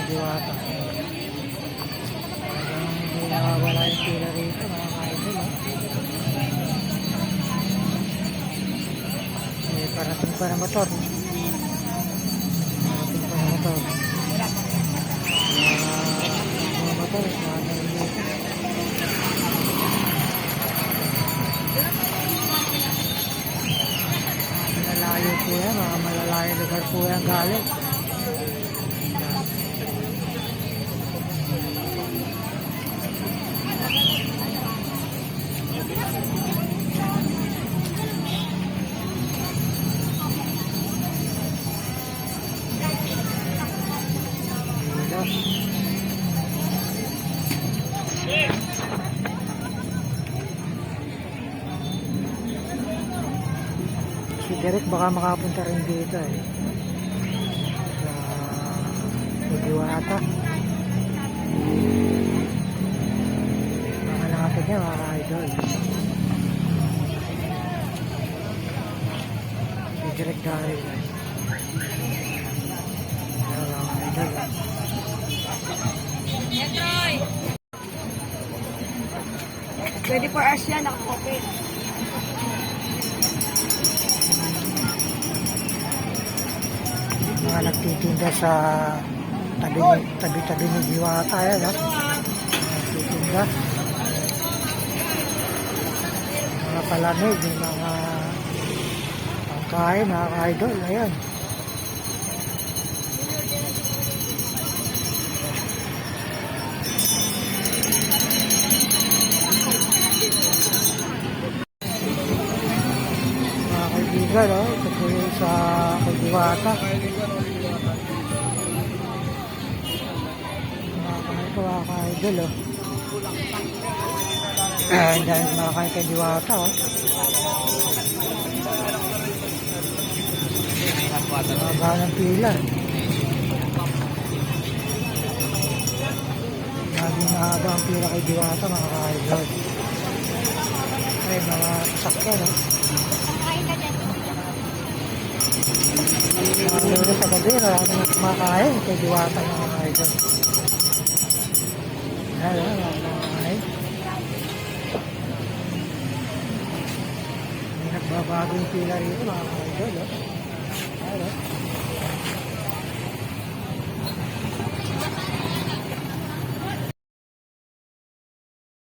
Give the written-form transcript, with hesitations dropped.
Diwata. Talagang hindi nakawala yung pila rito mga ka-idol. Parating pa ng motor. Parating pa ng motor. Mga motor, mga dito. Malalayo po yan, mga malalayo lugar po yan galing. Si Derek baka makapunta rin dito sa Diwata. Baka nakapit niya mga idol. Si Derek dahil mga idol. Pwede for us yan, nakakopit. Mga nagtitinda sa tabi-tabi ni Diwata yan nagtitinda mga palamig, mga pangkain, mga idol, ayan. Mga kaibigan, ito po yung sa Diwata. Mga ka-idol dahil mga ka-Diwata mahaba ng pila, laging mahaba ang pila kay Diwata mga ka-idol. Ay mga sasakyan mga lolo sa gabi, marami na kumakain kay Diwata mga ka-idol. Hello, mga nagbabago yung pila rito mga ka-idol. Hello.